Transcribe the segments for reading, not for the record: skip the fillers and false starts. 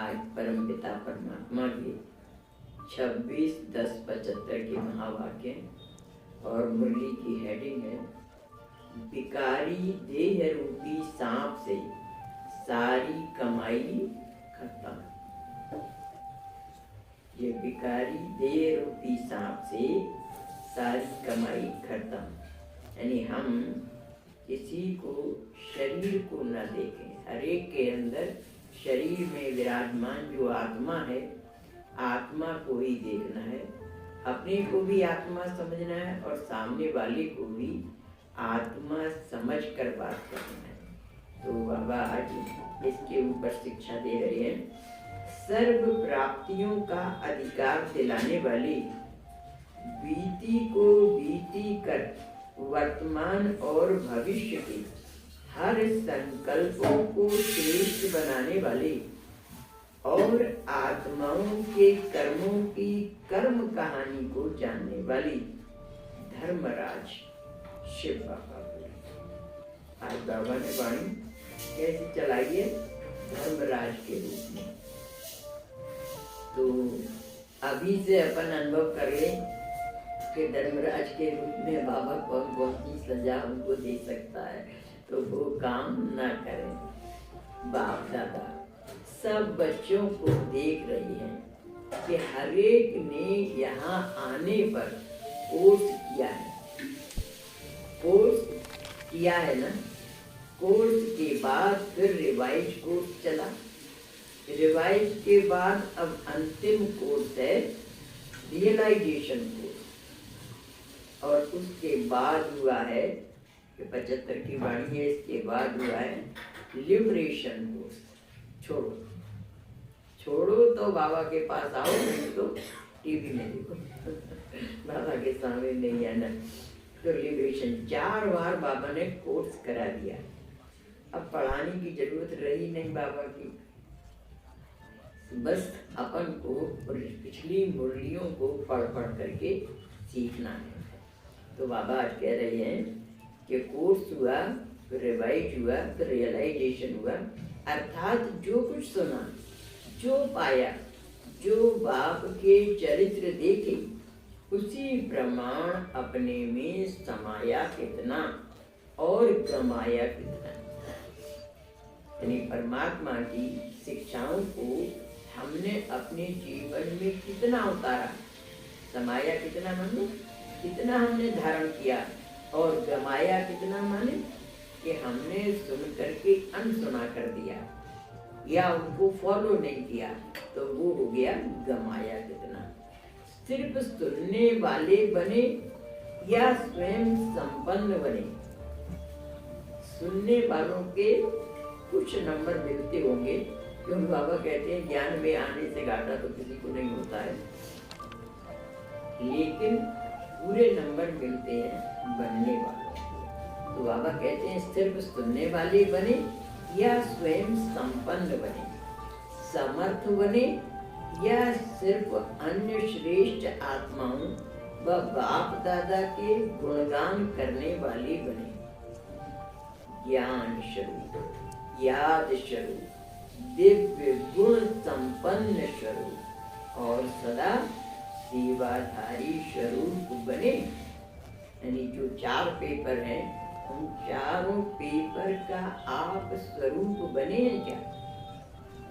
आज परमपिता परमात्मा के 26/10/75 के महावाक्य और मुरली की हेडिंग है भिखारी देह रूपी सांप से सारी कमाई खत्म। ये भिखारी देह रूपी सांप से सारी कमाई खत्म, यानी हम किसी को शरीर को न देखें। हर एक के अंदर शरीर में विराजमान जो आत्मा है, आत्मा को ही देखना है, अपने को भी आत्मा समझना है और सामने वाले को भी आत्मा समझ कर बात करना है। तो बाबा आज इसके ऊपर शिक्षा दे रहे हैं। सर्व प्राप्तियों का अधिकार दिलाने वाली बीती को बीती कर वर्तमान और भविष्य के हर संकल्पों को श्रेष्ठ बनाने वाले और आत्माओं के कर्मों की कर्म कहानी को जानने वाली धर्मराज शिव बाबा बोले। आज बाबा ने वाणी कैसे चलाई है? धर्मराज के रूप में। तो अभी से अपन अनुभव कर ले कि धर्मराज के रूप में बाबा कौन कौन सी सजा हमको दे सकता है, तो वो काम ना करें। बाप दादा सब बच्चों को देख रही हैं कि हर एक ने यहाँ आने पर कोर्स किया है। कोर्स किया है ना, कोर्स के बाद फिर रिवाइज कोर्स चला, रिवाइज के बाद अब अंतिम कोर्स है रियलाइजेशन कोर्स, और उसके बाद हुआ है कि 75 की वाणी है, इसके बाद हुआ है लिबरेशन कोर्स। छोड़ो छोड़ो तो बाबा के पास आओ, नहीं तो टीवी में देखो बाबा के सामने नहीं आना। तो लिबरेशन 4 बार बाबा ने कोर्स करा दिया। अब पढ़ाने की जरूरत रही नहीं बाबा की, बस अपन को पिछली मुरलियों को पढ़ पढ़ करके सीखना है। तो बाबा आज कह रहे हैं कि कोर्स हुआ, फिर रिवाइज हुआ, फिर रियलाइजेशन हुआ, अर्थात जो कुछ सुना, जो पाया, जो बाप के चरित्र देखे, उसी प्रमाण अपने में समाया कितना और गमाया कितना। यानी परमात्मा की शिक्षाओं को हमने अपने जीवन में कितना उतारा, समाया कितना माने कितना हमने धारण किया, और गमाया कितना माने कि हमने सुन करके अनसुना कर दिया या उनको फॉलो नहीं किया, तो वो हो गया गमाया कितना। सिर्फ सुनने वाले बने या स्वयं संपन्न बने। सुनने वालों के कुछ नंबर मिलते होंगे, क्योंकि बाबा कहते हैं ज्ञान में आने से घाटा तो किसी को नहीं होता है, लेकिन पूरे नंबर मिलते हैं बनने वालों को। तो बाबा कहते हैं सिर्फ सुनने वाले बने या स्वयं संपन्न बने, समर्थ बने या सिर्फ अन्य श्रेष्ठ आत्माओं व बाप दादा के गुणगान करने वाले बने। ज्ञान स्वरूप, याद स्वरूप, दिव्य गुण संपन्न स्वरूप और सदा सेवाधारी स्वरूप बने। यानी जो 4 पेपर हैं, उन चारों पेपर का आप स्वरूप बने हैं क्या?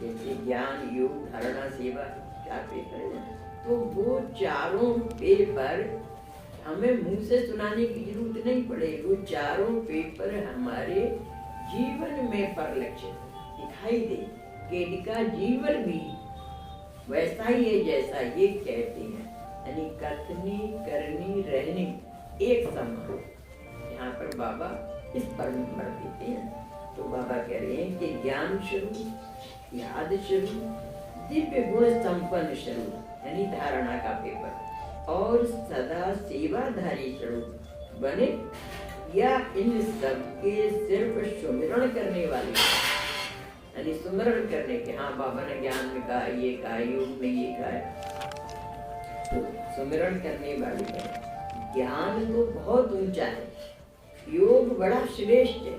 जैसे ज्ञान, योग, धारणा, सेवा 4 पेपर हैं, तो वो चारों पेपर हमें मुंह से सुनाने की जरूरत नहीं पड़ेगी। वो चारों पेपर हमारे जीवन में परिलक्षित दिखाई दे कि इनका जीवन भी वैसा ही है जैसा ये कहते हैं। यानी कथनी करनी रहनी एक समान। यहाँ पर बाबा इस पर नंबर देते हैं। तो बाबा कह रहे हैं कि ज्ञान स्वरूप, याद स्वरूप, दिव्य गुण संपन्न स्वरूप यानी धारणा का पेपर और सदा सेवाधारी स्वरूप बने, या इन सब के सिर्फ सुमिरण करने वाले, यानी सुमिरण करने के, हाँ बाबा ने ज्ञान में कहा, ये कहा, योग में ये कहा, तो सुमिरण करने वाले हैं। ज्ञान तो बहुत ऊंचा है, योग बड़ा श्रेष्ठ है,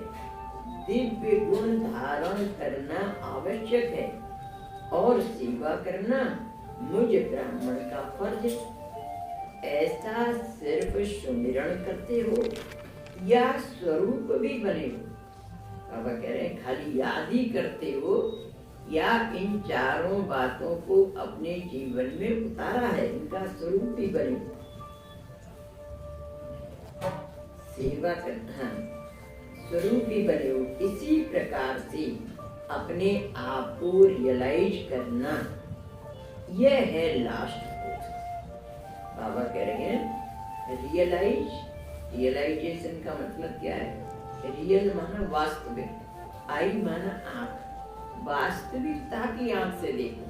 दिव्य गुण धारण करना आवश्यक है, और सेवा करना मुझ ब्राह्मण का फर्ज है। ऐसा सिर्फ सुमिरण करते हो या स्वरूप भी बने हो? बाबा कह रहे हैं खाली याद ही करते हो या इन चारों बातों को अपने जीवन में उतारा है, इनका स्वरूप भी बने हो? सेवा करना, स्वरूप भी बने हो। इसी प्रकार से अपने आप को रियलाइज करना, यह है लास्ट कोर्स। बाबा कह रहे हैं रियलाइजेशन का मतलब क्या है? रियल माना वास्तविक, आई माना आंख, वास्तविकता की आंख से देखो।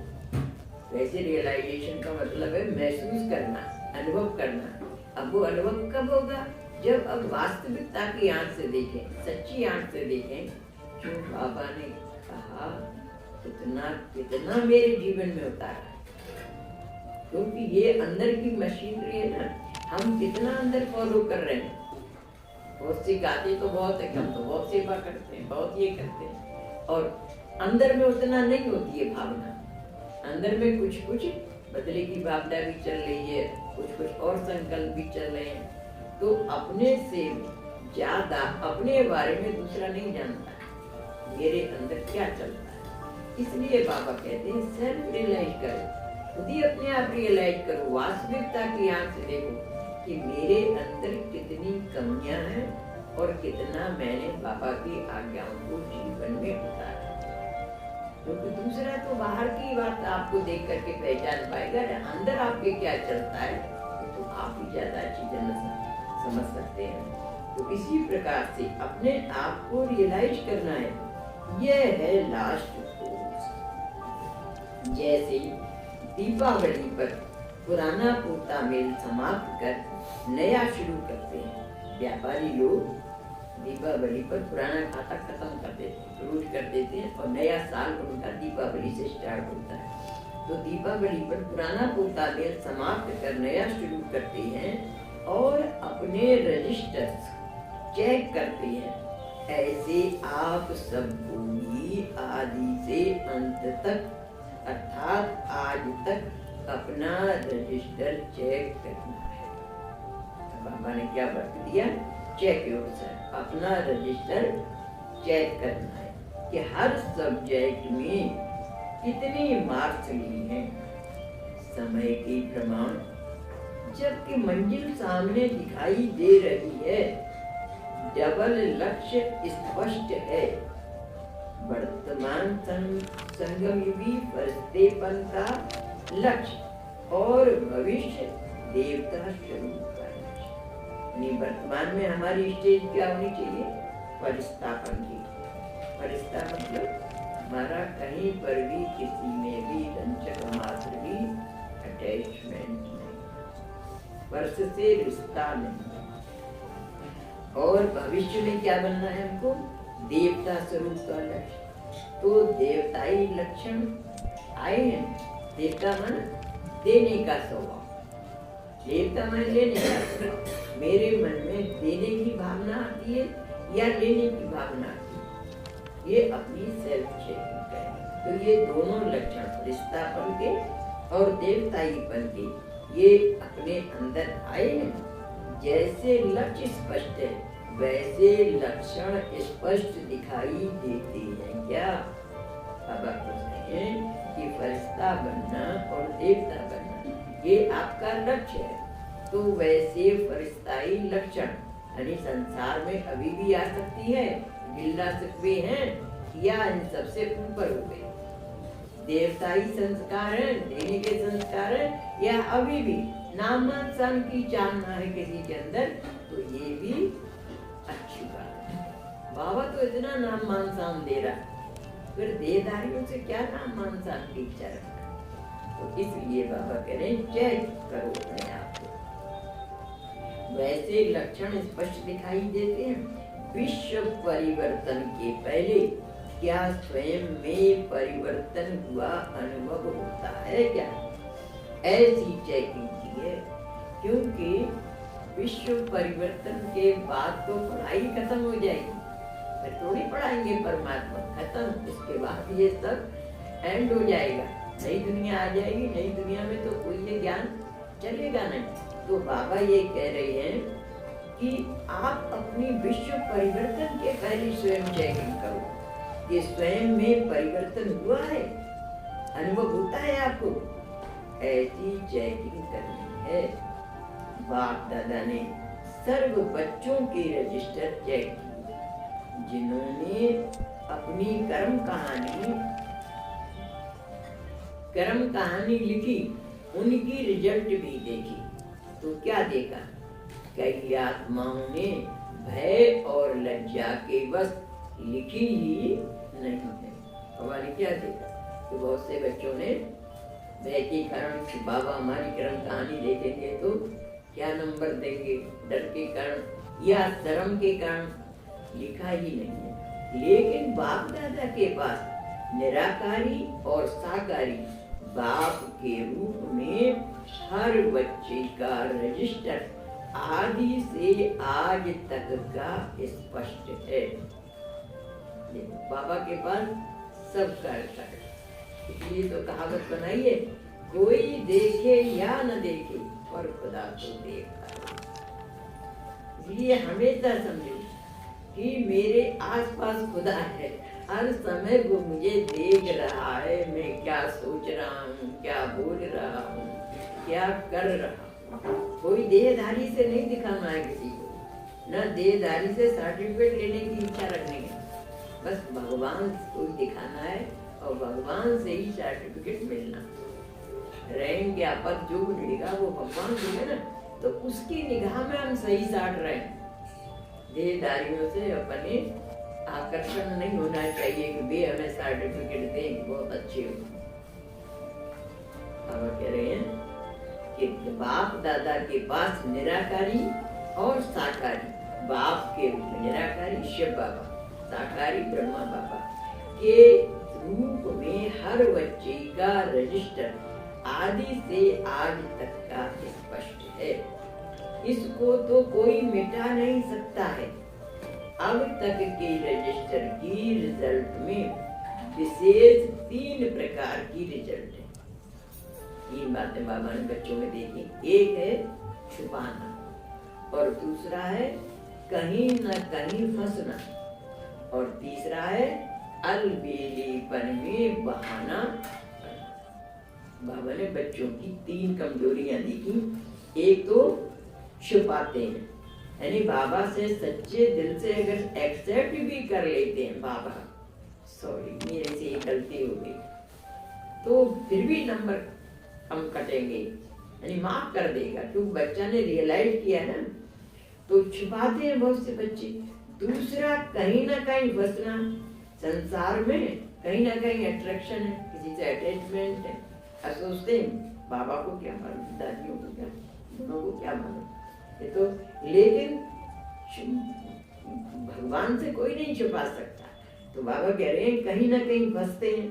वैसे रियलाइजेशन का मतलब है महसूस करना, अनुभव करना। अब वो अनुभव कब होगा? जब अब वास्तविकता की आंख से देखें, सच्ची आंख से देखें। जो बाबा ने कहा कितना कितना मेरे जीवन में उतारा, क्योंकि ये अंदर की मशीनरी है ना, हम कितना अंदर फॉलो कर रहे हैं। बहुत सिखाते तो बहुत है, हम तो बहुत सेवा करते हैं, बहुत ये करते हैं, और अंदर में उतना नहीं होती है भावना। अंदर में कुछ कुछ बदले की भावना भी चल रही है, कुछ कुछ और संकल्प भी चल रहे हैं। तो अपने से ज्यादा अपने बारे में दूसरा नहीं जानता मेरे अंदर क्या चलता है। इसलिए बाबा कहते हैं सेल्फ रियलाइज करो, खुद ही अपने आप रियलाइज करो, वास्तविकता की आंख से देखो कि मेरे अंदर कितनी कमियां हैं और कितना मैंने बाबा की आज्ञाओं को जीवन में उतारा। क्योंकि दूसरा तो बाहर की बात आपको देख करके पहचान पाएगा, अंदर आपके क्या चलता है तो आप ही ज्यादा अच्छी तरह समझ सकते हैं। तो इसी प्रकार से अपने आप को रियलाइज करना है, यह है लास्ट कोर्स। जैसे दीपावली पर पुराना पोता मेल समाप्त कर नया शुरू करते हैं। व्यापारी लोग दीपावली पर पुराना खाता खत्म कर देते हैं, क्लोज कर देते हैं, और नया साल उनका दीपावली से स्टार्ट होता है। तो दीपावली पर पुराना पोता मेल समाप्त कर नया शुरू करते हैं और अपने रजिस्टर्स चेक करते हैं। ऐसे आप सबको भी आदि से अंत तक, अर्थात आज तक अपना रजिस्टर चेक करना है। बाबा ने क्या बता दिया? चेक योरसेल्फ, अपना रजिस्टर चेक करना है कि हर सब्जेक्ट में कितने मार्क्स लिए हैं। समय की प्रमाण, जबकि मंजिल सामने दिखाई दे रही है, डबल लक्ष्य स्पष्ट है। वर्तमान संगमयुगी फरिश्तेपन का लक्ष्य और भविष्य देवता स्वरूप का लक्ष्य। वर्तमान में हमारी स्टेज क्या होनी चाहिए? फरिश्तापन की। फरिश्ता मतलब हमारा कहीं पर भी किसी में भी रंचक मात्र भी अटैचमेंट नहीं, वर्ष से रिश्ता नहीं। और भविष्य में क्या बनना है हमको? देवता स्वरूप का लक्ष्य। तो देवताई लक्षण आए हैं। देवता मन देने का स्वभाव, देवता मन लेने का स्वभाव। मेरे मन में देने की भावना आती है या लेने की भावना आती है, ये अपनी सेल्फ चेकिंग है। तो ये दोनों लक्षण रिश्तापन के और देवताईपन के, ये अपने अंदर आए हैं। जैसे लक्ष्य स्पष्ट है वैसे लक्षण स्पष्ट दिखाई देते हैं। क्या अब आप पूछते हैं कि फरिश्ता बनना और देवता बनना ये आपका लक्ष्य है, तो वैसे फरिश्ताई लक्षण यानी संसार में अभी भी आ सकती है, गिल्ला शिकवे हैं या इन सबसे ऊपर हो गए। देवताई संस्कार है, देने के संस्कार है, या अभी भी नामन सन की चाहना है किसी के अंदर, तो ये भी अच्छी बात है। बाबा तो इतना नाम मान शान दे रहा है, फिर देहधारियों से क्या नाम मान शान की इच्छा रखना। तो इसलिए बाबा कह रहे हैं चेक करो अपने आप को। वैसे लक्षण स्पष्ट दिखाई देते हैं। विश्व परिवर्तन के पहले क्या स्वयं में परिवर्तन हुआ अनुभव होता है क्या? ऐसी चेकिंग की है, क्योंकि विश्व परिवर्तन के बाद तो पढ़ाई खत्म हो जाएगी, फिर थोड़ी पढ़ाएंगे परमात्मा, खत्म। उसके बाद ये सब एंड हो जाएगा, नई दुनिया आ जाएगी। नई दुनिया में तो कोई ये ज्ञान चलेगा नहीं। तो बाबा ये कह रहे हैं कि आप अपनी विश्व परिवर्तन के पहले स्वयं चेकिंग करो कि स्वयं में परिवर्तन हुआ है, अनुभव होता है आपको, ऐसी चेकिंग करनी है। बाप दादा ने सर्व बच्चों के रजिस्टर चेक किए, जिन्होंने अपनी कर्म कहानी लिखी, उनकी रिजल्ट भी देखी। तो क्या देखा? कई आत्माओं ने भय और लज्जा के बस लिखी ही नहीं है। हमारे क्या देखा तो बहुत से बच्चों ने भय के कारण, बाबा हमारी कर्म कहानी देखेंगे तो क्या नंबर देंगे, डर के कारण या शर्म के कारण लिखा ही नहीं है। लेकिन बाप दादा के पास निराकारी और साकारी बाप के रूप में हर बच्चे का रजिस्टर आदि से आज तक का स्पष्ट है। बाबा के पास सब करता है। इसलिए तो कहावत बनाई है, कोई देखे या न देखे पर खुदा तो देखता है। इसलिए हमेशा समझो कि मेरे आसपास खुदा है, हर समय वो मुझे देख रहा है, मैं क्या सोच रहा हूँ, क्या बोल रहा हूँ, क्या कर रहा हूँ। कोई देहधारी से नहीं दिखाना है किसी को, न देहधारी से सर्टिफिकेट लेने की इच्छा रखनी है। बस भगवान को दिखाना है और भगवान से ही सर्टिफिकेट मिलना। रैंक या पद जो मिलेगा वो भगवान देंगे ना, तो उसकी निगाह में हम सही साट रहे हैं। देहधारियों से अपने आकर्षण नहीं होना चाहिए कि वे हमें सर्टिफिकेट दें, बहुत अच्छे हो। अब कह रहे हैं कि बाप दादा के पास निराकारी और साकारी, बाप के रूप में निराकारी शिव बाबा, साकारी ब्रह्मा बाबा के रूप में हर बच्चे का रजिस्टर आदि से आज तक का स्पष्ट है। इसको तो कोई मिटा नहीं सकता है। अब तक के रजिस्टर की रिजल्ट में विशेष 3 प्रकार की रिजल्ट है। 3 बातें बाबा ने बच्चों में देखी। एक है छुपाना, और दूसरा है कहीं न कहीं फंसना, और तीसरा है अलबेलेपन में बहाना। बाबा ने बच्चों की 3 कमजोरियां देखी। एक तो छुपाते हैं, यानी बाबा से सच्चे दिल से अगर एक्सेप्ट भी कर लेते हैं, बाबा सॉरी मेरे से गलती हो गई, तो फिर भी नंबर हम कटेंगे, यानी माफ कर देगा, क्योंकि बच्चा ने रियलाइज किया ना। तो छुपाते हैं बहुत से बच्चे। दूसरा कहीं ना कहीं फंसना, संसार में कहीं ना कहीं अट्रैक्शन है, किसी से अटैचमेंट है। अब सोचते हैं बाबा को क्या मालूम, दादियों को क्या, दोनों को क्या मालूम, ये तो, लेकिन भगवान से कोई नहीं छुपा सकता। तो बाबा कह रहे हैं कहीं ना कहीं फंसते हैं।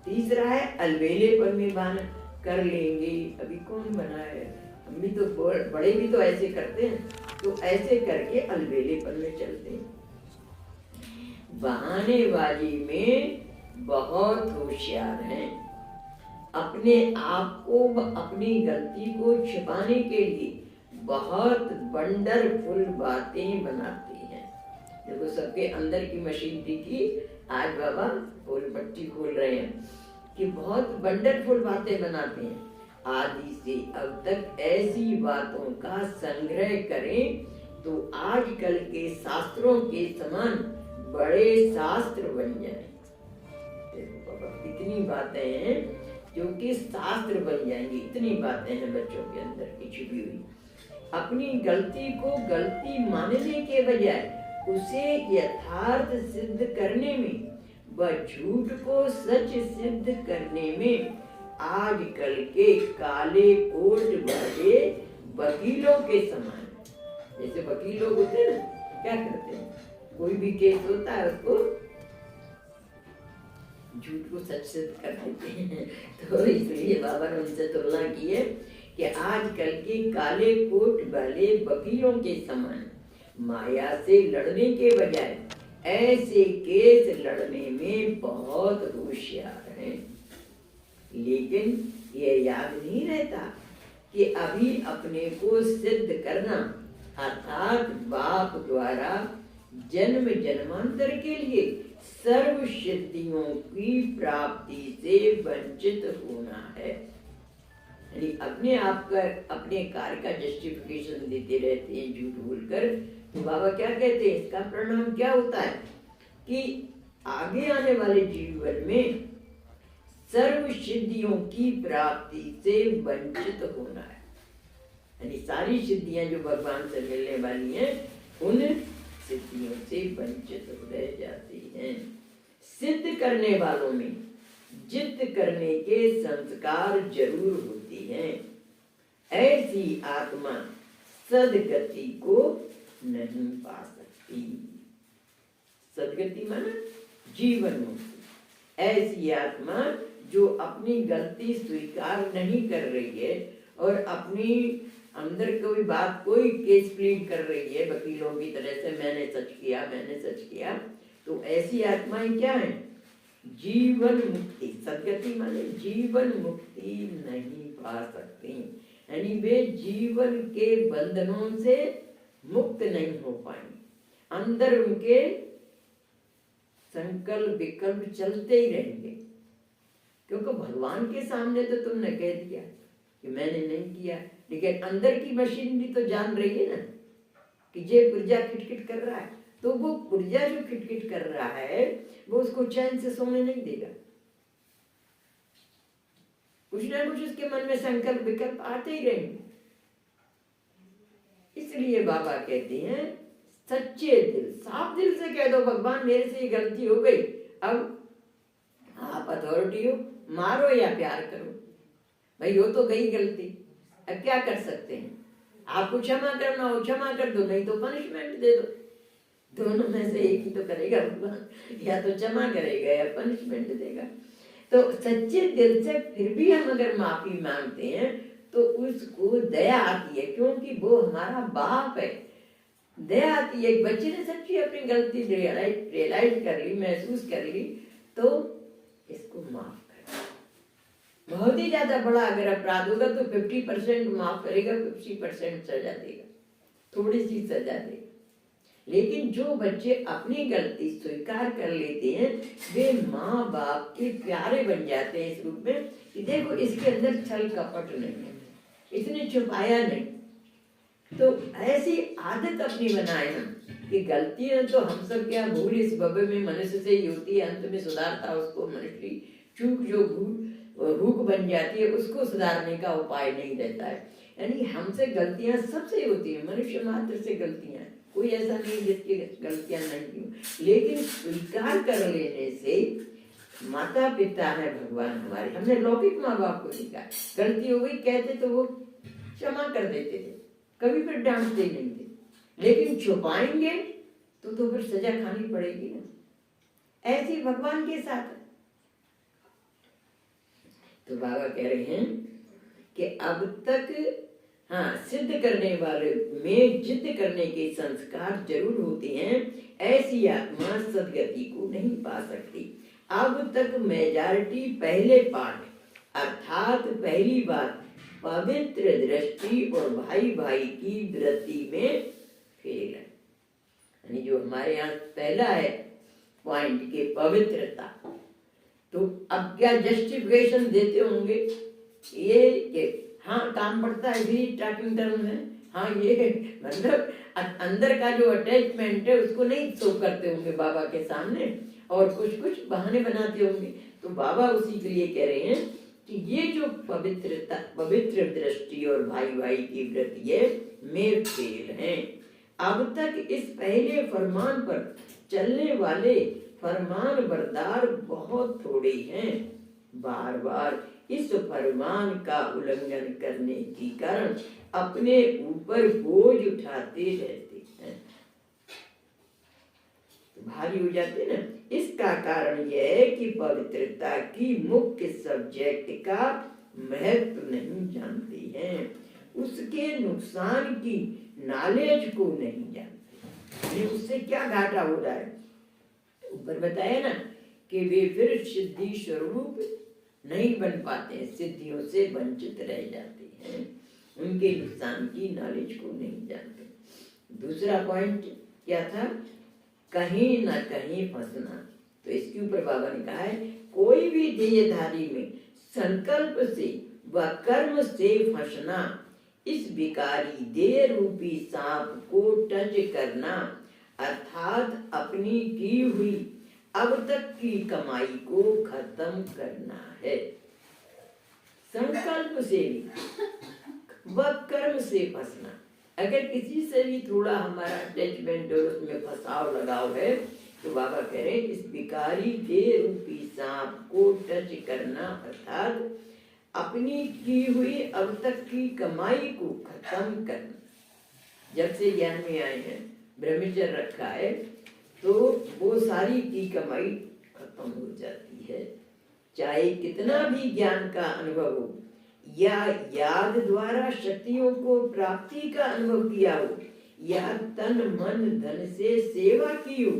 तीसरा है अलबेलेपन में बहाना, कर लेंगे, अभी कौन बनाए, हम भी तो बड़े भी तो ऐसे करते हैं, तो ऐसे करके अलबेलेपन में चलते हैं। बहानेबाजी में बहुत होशियार हैं। अपने आप को, अपनी गलती को छिपाने के लिए बहुत वंडरफुल बातें बनाते हैं। देखो सबके अंदर की मशीनरी की आज बाबा फूल पट्टी खोल रहे हैं कि बहुत वंडरफुल बातें बनाते हैं। आदि से अब तक ऐसी बातों का संग्रह करें तो आजकल के शास्त्रों के समान बड़े शास्त्र बन जाएं। देखो बाबा इतनी बातें हैं जो कि शास्त्र बन जाएंगी, इतनी बातें हैं बच्चों के अंदर की छुपी हुई। अपनी गलती को गलती मानने के बजाय उसे यथार्थ सिद्ध करने में व झूठ को सच सिद्ध करने में आजकल के काले कोट वाले वकीलों के समान। जैसे वकील लोग होते हैं ना, क्या करते हैं, कोई भी केस होता है उसको झूठ को सच सिद्ध कर देते हैं। तो इसलिए बाबा ने उनसे तुलना की है कि आजकल के काले कोट वाले वकीलों के समान माया से लड़ने के बजाय ऐसे केस लड़ने में बहुत होशियार हैं। लेकिन ये याद नहीं रहता कि अभी अपने को सिद्ध करना, अर्थात बाप द्वारा जन्म जन्मांतर के लिए सर्व सिद्धियों की प्राप्ति से वंचित होना है। यानी अपने आप का, अपने कार्य का जस्टिफिकेशन देते रहते हैं झूठ बोलकर। तो बाबा क्या कहते हैं, इसका परिणाम क्या होता है कि आगे आने वाले जीवन में सर्व सिद्धियों की प्राप्ति से वंचित होना है। यानी सारी सिद्धियां जो भगवान से मिलने वाली हैं उन सिद्धियों से वंचित रह जाती हैं। सिद्ध करने वालों में जिद करने के संस्कार जरूर होती हैं। ऐसी आत्मा सदगति को नहीं पा सकती। सदगति माना जीवन मुक्ति। ऐसी आत्मा जो अपनी गलती स्वीकार नहीं कर रही है और अपनी अंदर कोई बात, कोई केस प्लीड कर रही है वकीलों की तरह से, मैंने सच किया, मैंने सच किया, तो ऐसी आत्माएं क्या है, जीवन मुक्ति। सदगति माने जीवन मुक्ति नहीं पा सकती। यानी वे जीवन के बंधनों से मुक्त नहीं हो पाएंगे। अंदर उनके संकल्प विकल्प चलते ही रहेंगे, क्योंकि भगवान के सामने तो तुमने कह दिया कि मैंने नहीं किया, लेकिन अंदर की मशीनरी तो जान रही है ना कि ये पुर्जा खिटखिट कर रहा है। तो वो पुर्जा जो खिटखिट कर रहा है वो उसको चैन से सोने नहीं देगा। कुछ ना कुछ उसके मन में संकल्प विकल्प आते ही रहेंगे। इसलिए बाबा कहते हैं सच्चे दिल, साफ दिल से कह दो भगवान मेरे से ये गलती हो गई, अब आप अथॉरिटी हो, मारो या प्यार करो, भाई हो तो गई गलती, अब क्या कर सकते हैं। आपको क्षमा करना हो क्षमा कर दो, नहीं तो पनिशमेंट दे दो। दोनों में से एक ही तो करेगा भगवान, या तो क्षमा करेगा या पनिशमेंट देगा। तो सच्चे दिल से फिर भी हम अगर माफी मांगते हैं तो उसको दया आती है, क्योंकि वो हमारा बाप है। दया आती है। एक बच्चे ने सच्ची अपनी गलती रियलाइज कर ली, महसूस कर ली, तो इसको माफ कर। बहुत ही ज्यादा बड़ा अगर अपराध होगा तो 50% माफ करेगा, 50% सजा देगा, थोड़ी सी सजा देगा। लेकिन जो बच्चे अपनी गलती स्वीकार कर लेते हैं वे माँ बाप के प्यारे बन जाते हैं इस रूप में कि देखो इसके अंदर छल कपट नहीं है, इसने छुपाया नहीं। तो ऐसी आदत अपनी बनाए हम कि गलतियां तो हम सब क्या, भूल इस बब्बे में मनुष्य से ही होती है, अंत में सुधारता उसको मनुष्य। चूक जो भूख बन जाती है उसको सुधारने का उपाय नहीं रहता है। यानी हमसे गलतियां सबसे होती है, मनुष्य मात्र से गलतियां, कोई ऐसा नहीं जिसकी गलतियां नहीं हो। लेकिन स्वीकार कर लेने से, माता पिता है भगवान हमारे, हमने लौकिक माँ बाप को देखा, गलती हो गई कहते तो वो क्षमा कर देते थे, कभी फिर डांटते नहीं थे। लेकिन छुपाएंगे तो फिर सजा खानी पड़ेगी ना। ऐसी भगवान के साथ। तो बाबा कह रहे हैं कि अब तक सिद्ध करने वाले में जिद करने के संस्कार जरूर होते हैं। ऐसी आत्मा सदगति को नहीं पा सकती। अब तक मेजॉरिटी पहले पाठ अर्थात पहली बात पवित्र दृष्टि और भाई भाई की वृत्ति में फेल है। यानी जो हमारे यहाँ पहला है पॉइंट के पवित्रता, तो अब क्या जस्टिफिकेशन देते होंगे ये कि हाँ काम बढ़ता है भी टॉकिंग टर्म है, हाँ ये मतलब अंदर का जो अटैचमेंट है उसको नहीं शो करते होंगे बाबा के सामने और कुछ कुछ बहाने बनाते होंगे। तो बाबा उसी के लिए कह रहे हैं कि ये जो पवित्रता, पवित्र दृष्टि और भाई भाई की वृत्ति है में फेल है। अब तक इस पहले फरमान पर चलने वाले फरमान बरदार बहुत थोड़े हैं। बार बार इस फरमान का उल्लंघन करने के कारण अपने ऊपर बोझ उठाते रहते हैं, भारी हो जाते ना। इसका कारण यह है कि पवित्रता की मुख्य सब्जेक्ट का महत्व नहीं जानती हैं, उसके नुकसान की नॉलेज को नहीं जानते। उससे क्या घाटा हो रहा है, ऊपर बताया ना कि वे फिर सिद्धि स्वरूप नहीं बन पाते हैं, सिद्धियों से वंचित रह जाते हैं, उनके नुकसान की नॉलेज को नहीं जानते। दूसरा पॉइंट क्या था? कहीं न कहीं फंसना। तो इसके ऊपर बाबा ने कहा है कोई भी ध्येयधारी में संकल्प से व कर्म से फंसना, इस विकारी देह रूपी सांप को टच करना, अर्थात अपनी की हुई अब तक की कमाई को खत्म करना है। संकल्प से व कर्म से फंसना। अगर किसी से भी थोड़ा हमारा अटैचमेंट और उसमें फंसाव लगाव है तो बाबा कह रहे हैं इस विकारी देह रूपी सांप को टच करना, अर्थात अपनी की हुई अब तक की कमाई को खत्म करना। जब से ज्ञान में आए हैं, ब्रह्मचर्य रखा है, तो वो सारी की कमाई खत्म हो जाती है। चाहे कितना भी ज्ञान का अनुभव हो या याद द्वारा शक्तियों को प्राप्ति का अनुभव किया हो या तन मन धन से सेवा की हो,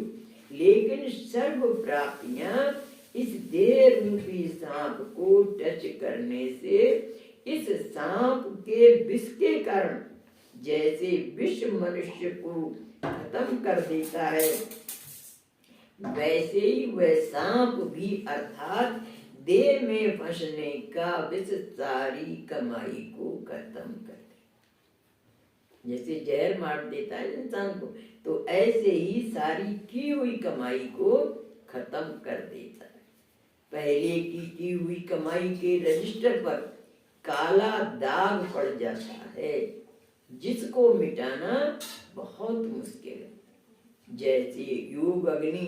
लेकिन सर्व प्राप्तियां इस देह रूपी सांप को टच करने से इस सांप के विष के कारण जैसे विष मनुष्य को खत्म कर देता है, वैसे ही वह सांप भी अर्थात देह में फंसने का विष सारी कमाई को खत्म कर दे। जैसे जहर मार देता है इंसान को, तो ऐसे ही सारी की हुई कमाई को खत्म कर देता है। पहले की हुई कमाई के रजिस्टर पर काला दाग पड़ जाता है, जिसको मिटाना बहुत मुश्किल है। जैसे योग अग्नि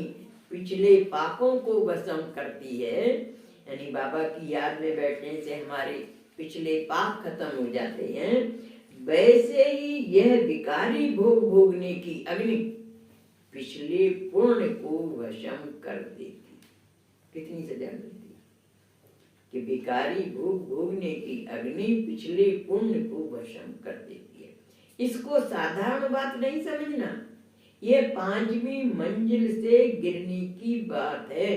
पिछले पापों को भस्म करती है, यानी बाबा की याद में बैठने से हमारे पिछले पाप खत्म हो जाते हैं, वैसे ही यह विकारी भोग भोगने की अग्नि पिछले पुण्य को भस्म कर देती। कितनी सजा मिलती कि विकारी भोग भोगने की अग्नि पिछले पुण्य को भस्म कर देती है। इसको साधारण बात नहीं समझना, ये 5वीं मंजिल से गिरने की बात है।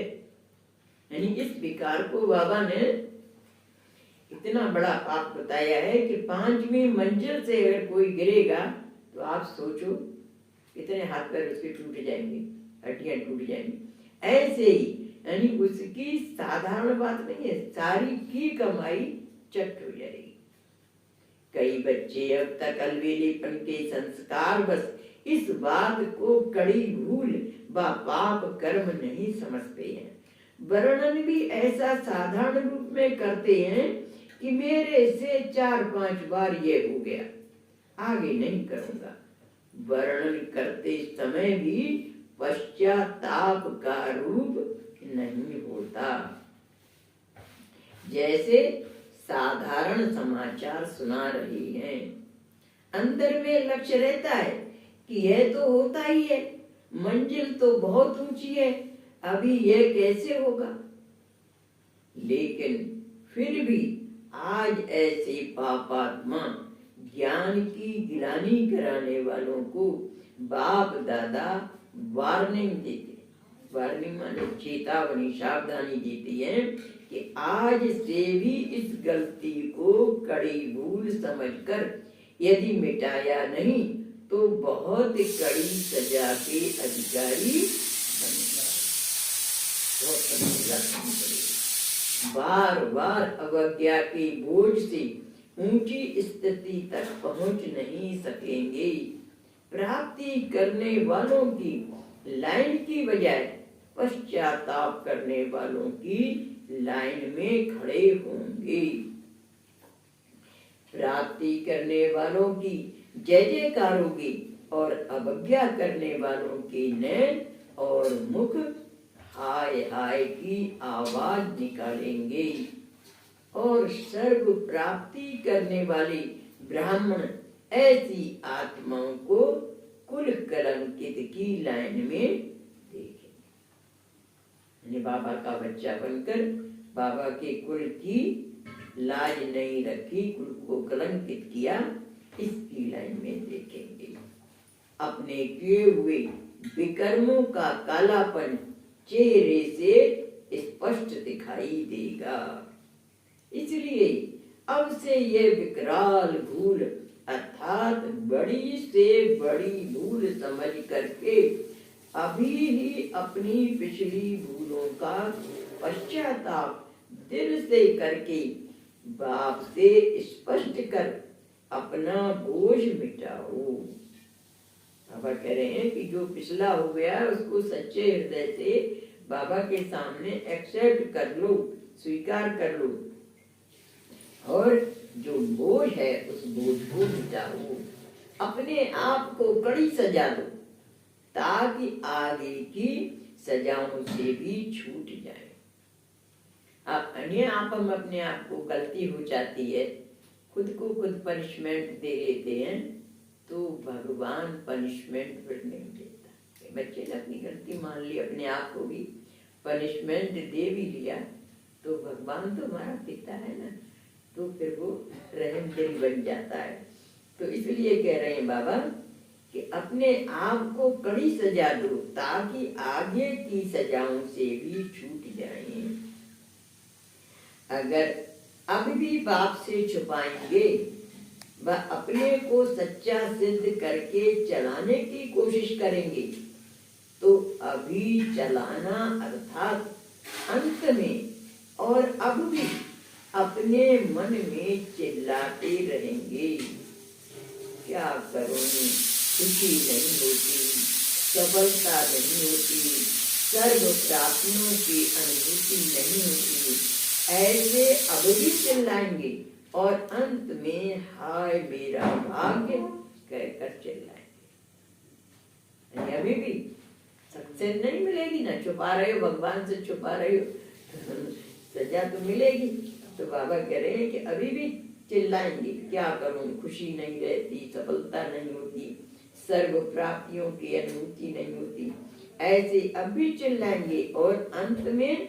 यानी इस विकार को बाबा ने इतना बड़ा पाप बताया है कि 5वीं मंजिल से अगर कोई गिरेगा तो आप सोचो कितने हाथ पैर उसके टूट जाएंगे, हड्डियां टूट जाएंगी। ऐसे ही यानी उसकी साधारण बात नहीं है, सारी की कमाई चट हो जाएगी। कई बच्चे अब तक अलवेलीपन के संस्कार बस इस बात को कड़ी भूल व पाप कर्म नहीं समझते हैं। वर्णन भी ऐसा साधारण रूप में करते हैं कि मेरे से 4-5 बार ये हो गया, आगे नहीं करूंगा। वर्णन करते समय भी पश्चाताप का रूप नहीं होता। जैसे साधारण समाचार सुना रही हैं, अंदर में लक्ष्य रहता है कि यह तो होता ही है, मंजिल तो बहुत ऊंची है, अभी यह कैसे होगा। लेकिन फिर भी आज ऐसे पापात्मा ज्ञान की गिलानी कराने वालों को बाप दादा वार्निंग देते, वार्निंग माने चेतावनी, सावधानी देती है कि आज से भी इस गलती को कड़ी भूल समझकर यदि मिटाया नहीं तो बहुत कड़ी सजा के अधिकारी बनेगा। बहुत कड़ी सजा करनी पड़ेगी। बार बार अवज्ञा के बोझ से ऊंची स्थिति तक पहुंच नहीं सकेंगे। प्राप्ति करने वालों की लाइन की बजाय पश्चाताप करने वालों की लाइन में खड़े होंगे। प्राप्ति करने वालों की जय जयकार होगी और अवज्ञा करने वालों की नैन और मुख हाय हाय की आवाज निकालेंगे। और सर्व प्राप्ति करने वाले ब्राह्मण ऐसी आत्माओं को कुल कलंकित की लाइन में देखेंगे। बाबा का बच्चा बनकर बाबा के कुल की लाज नहीं रखी, कुल को कलंकित किया, इसकी लाइन में देखेंगे। अपने किए हुए विकर्मों का कालापन चेहरे से स्पष्ट दिखाई देगा। इसलिए अब से ये विकराल भूल अर्थात बड़ी से बड़ी भूल समझ करके अभी ही अपनी पिछली भूलों का पश्चाताप दिल से करके बाप से स्पष्ट कर अपना बोझ मिटाओ। बाबा कह रहे हैं कि जो पिछला हो गया उसको सच्चे हृदय से बाबा के सामने एक्सेप्ट कर लो, स्वीकार कर लो, और जो बोझ है उस बोझ को मिटाओ, अपने आप को कड़ी सजा दो ताकि आगे की सजाओं से भी छूट जाए। अब अन्य आप हम अपने आप को गलती हो जाती है, खुद को खुद पनिशमेंट दे लेते हैं, तो भगवान पनिशमेंट फिर नहीं देता। बच्चे ने अपनी गलती मान ली, अपने आप को भी पनिशमेंट दे भी लिया, तो भगवान तो हमारा पिता है ना, तो फिर वो रहम दिल बन जाता है। तो इसलिए कह रहे हैं बाबा कि अपने आप को कड़ी सजा दो ताकि आगे की सजाओं से भी छूट जाए। अगर अब भी बाप से छुपाएंगे व अपने को सच्चा सिद्ध करके चलाने की कोशिश करेंगे, तो अभी चलाना अर्थात अंत में और अब भी अपने मन में चिल्लाते रहेंगे, क्या करूं, खुशी नहीं होती, सफलता नहीं होती, सर्व प्राप्तियों की अनुभूति नहीं होती, ऐसे अब भी चिल्लाएंगे और अंत में हाय मेरा भाग्य कहकर चिल्लाएंगे। अभी भी सक्सेस नहीं मिलेगी ना, छुपा रहे हो, भगवान से छुपा रहे हो, सजा तो मिलेगी। तो बाबा कह रहे हैं कि अभी भी चिल्लाएंगे, क्या करूं, खुशी नहीं रहती, सफलता नहीं होती, सर्व प्राप्तियों की अनुभूति नहीं होती, ऐसे अब भी चिल्लाएंगे और अंत में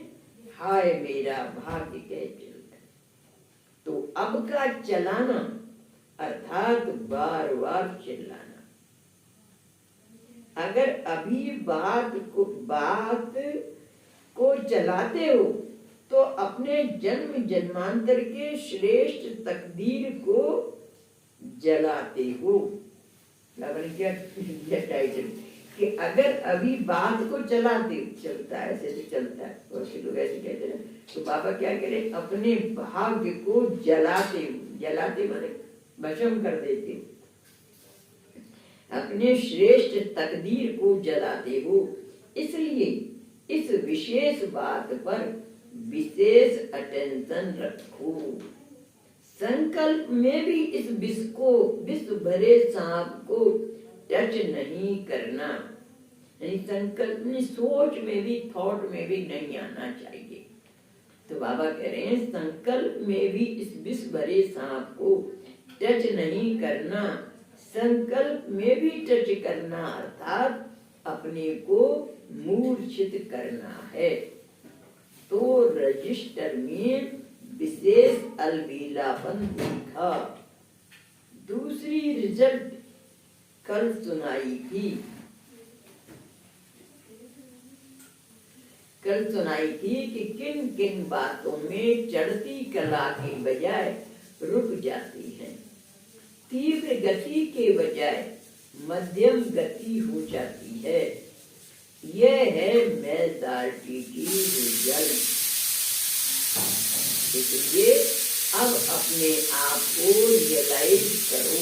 हाय मेरा भाग्य कह चिल्लाएंगे। तो अब का चलाना अर्थात बार बार चिल्लाना। अगर अभी बात को चलाते हो तो अपने जन्म जन्मांतर के श्रेष्ठ तकदीर को जलाते हो। क्या टाइटल कि अगर अभी बात को चलाते, चलता है ऐसे से चलता है, और लोग ऐसे कहते हैं, तो बाबा क्या करे, अपने भाग्य को जलाते हो, जलाते माने भस्म कर देते हो, अपने श्रेष्ठ तकदीर को जलाते हो। इसलिए इस विशेष बात पर विशेष अटेंशन रखो। संकल्प में भी इस विष भरे सांप को टच नहीं करना, यानी संकल्प में, सोच में भी, थॉट में भी नहीं आना चाहिए। तो बाबा कह रहे हैं संकल्प में भी इस विष भरे सांप को टच नहीं करना। संकल्प में भी टच करना अर्थात अपने को मूर्छित करना है। तो रजिस्टर में विशेष अलबेलापन देखा। दूसरी रिजल्ट कल सुनाई थी कि किन किन बातों में चढ़ती कला के बजाय रुक जाती है, तीव्र गति के बजाय मध्यम गति हो जाती है। यह है मेजॉरिटी की रिजल्ट। इसलिए अब अपने आप को रियलाइज करो,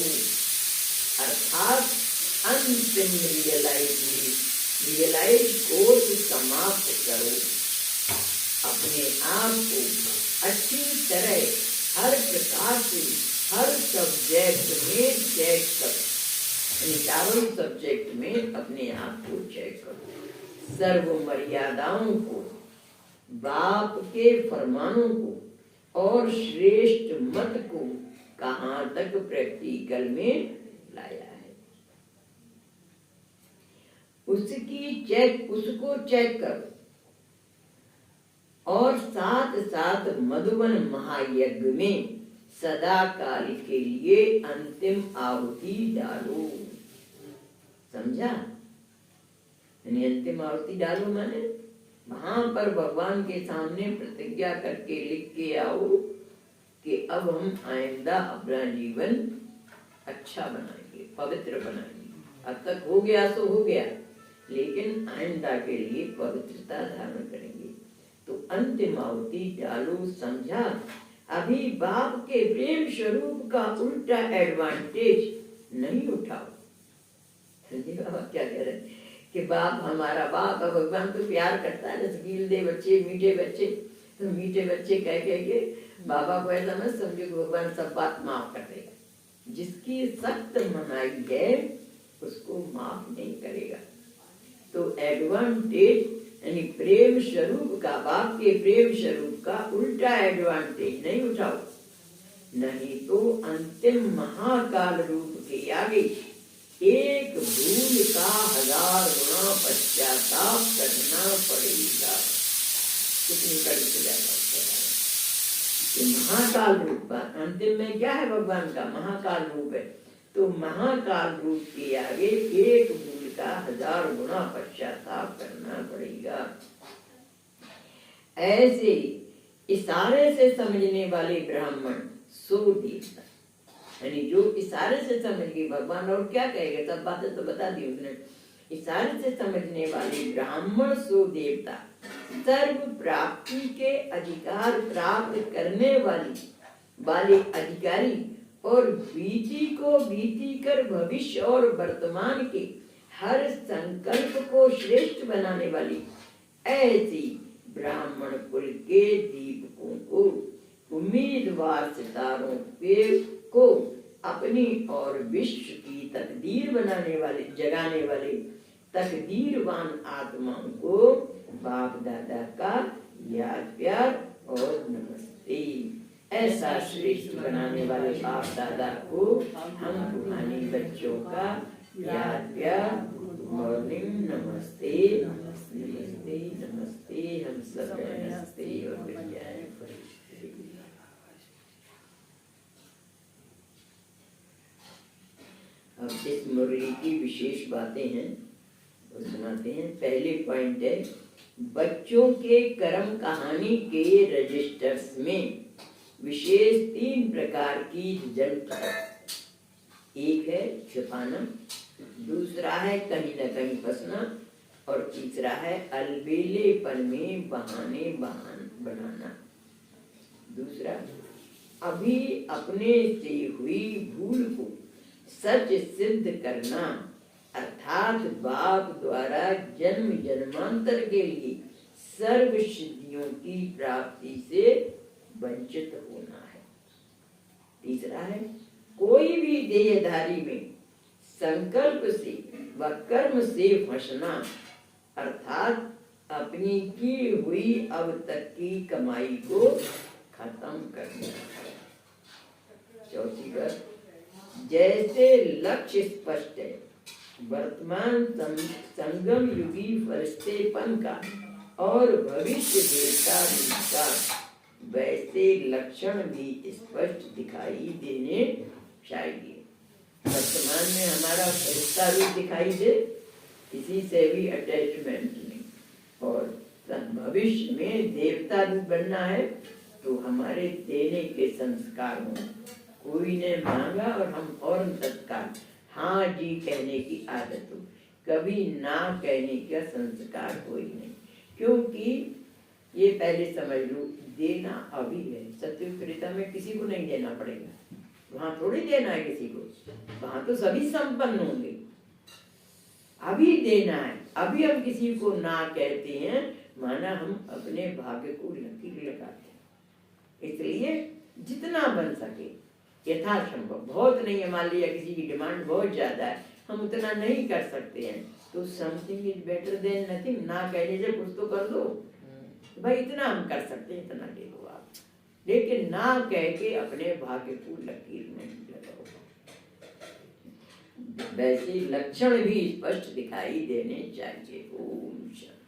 अर्थात अंतिम रियलाइज कोर्स समाप्त करो। अपने आप को अच्छी तरह हर प्रकार से हर सब्जेक्ट में चेक करो, चारों सब्जेक्ट में अपने आप को चेक करो। सर्व मर्यादाओं को, बाप के फरमानों को और श्रेष्ठ मत को कहाँ तक प्रैक्टिकल में लाया है, उसको चेक करो। और साथ साथ मधुबन महायज्ञ में सदा काल के लिए अंतिम आहुति डालो। समझा? यानी अंतिम आहुति डालो माने वहां पर भगवान के सामने प्रतिज्ञा करके लिख के आओ कि अब हम आइंदा अपना जीवन अच्छा बनाएंगे, पवित्र बनाएंगे। अब तक हो गया तो हो गया, लेकिन आइंदा के लिए पवित्रता धारण करेंगे। तो अंतिम आहुति डालो समझा, अभी बाप के प्रेम स्वरूप का उल्टा एडवांटेज नहीं उठाओ। बाबा क्या कह रहे हैं कि बाप हमारा बाप है, भगवान तो प्यार करता है, रसगील दे बच्चे, मीठे बच्चे, तो मीठे बच्चे कह के बाबा को ऐसा मत समझो कि भगवान सब बात माफ कर देगा। जिसकी सख्त मनाई है उसको माफ नहीं करेगा। तो एडवांटेज यानी प्रेम स्वरूप का, बाप के प्रेम स्वरूप का उल्टा एडवांटेज नहीं उठाओ, नहीं तो अंतिम महाकाल रूप के आगे एक भूल का 1000 गुना पश्चाताप करना पड़ेगा। कितनी कड़ी सजा कि महाकाल रूप अंतिम में क्या है, भगवान का महाकाल रूप है। तो महाकाल रूप के आगे एक भूल का 1000 गुना पश्चाताप करना पड़ेगा। ऐसे इशारे से समझने वाले ब्राह्मण सो देवता, यानी जो इशारे से समझ गए भगवान और क्या कहेगा, सब बातें तो बता दी उसने। इशारे से समझने वाले ब्राह्मण सो देवता, सर्व प्राप्ति के अधिकार प्राप्त करने वाले अधिकारी और बीती को बीती कर भविष्य और वर्तमान के हर संकल्प को श्रेष्ठ बनाने वाली ऐसी ब्राह्मण कुल के दीपकों को, उम्मीदवार सितारों को अपनी और विश्व की तकदीर बनाने वाले, जगाने वाले तकदीरवान आत्माओं को बाप दादा का याद प्यार और नमस्ते। ऐसा श्रेष्ठ बनाने वाले बाप दादा को हम रूहानी बच्चों का याद प्यार, मॉर्निंग नमस्ते नमस्ते नमस्ते, हम सब नमस्ते और विद्याएं। अब इस मुरली की विशेष बातें हैं वो सुनाते हैं। पहले पॉइंट है, बच्चों के कर्म कहानी के रजिस्टर्स में विशेष 3 प्रकार की झंझट। एक है छिपाना, दूसरा है कहीं न कहीं फंसना, और तीसरा है अलबेलेपन में बहाने बनाना। दूसरा, अभी अपने से हुई भूल को सच सिद्ध करना, अर्थात बाप द्वारा जन्म जन्मांतर के लिए सर्व सिद्धियों की प्राप्ति से वंचित होना है। तीसरा है, कोई भी देहधारी में संकल्प से व कर्म से फंसना, अर्थात अपनी की हुई अब तक की कमाई को खत्म करना। चौथी बात, जैसे लक्ष्य स्पष्ट है वर्तमान संगम युगी फरिश्तेपन का और भविष्य देवता का, वैसे लक्षण भी स्पष्ट दिखाई देने चाहिए। वर्तमान में हमारा फरिश्ता रूप दिखाई दे, किसी से भी अटैचमेंट नहीं, और भविष्य में देवता रूप बनना है तो हमारे देने के संस्कार हों। कोई ने मांगा और हम और तत्काल हाँ जी कहने की आदत हो, कभी ना कहने का संस्कार कोई नहीं। क्योंकि ये पहले समझ लो, देना अभी है। सत्युग त्रेता में किसी को नहीं देना पड़ेगा, वहां थोड़ी देना है किसी को, वहां तो सभी संपन्न होंगे। अभी देना है, अभी हम किसी को ना कहते हैं, माना हम अपने भाग्य को लकीर लगाते हैं। इसलिए जितना बन सके यथासंभव, बहुत नहीं है, मान लिया किसी की डिमांड बहुत ज्यादा है, हम उतना नहीं कर सकते हैं, तो something is better than nothing. ना कहने से कुछ तो कर दो भाई, इतना हम कर सकते हैं, इतना दे दो आप, लेकिन ना कह के अपने भाग्य को लकीर में लगाओ। वैसे लक्षण भी स्पष्ट दिखाई देने चाहिए। ओम शांति।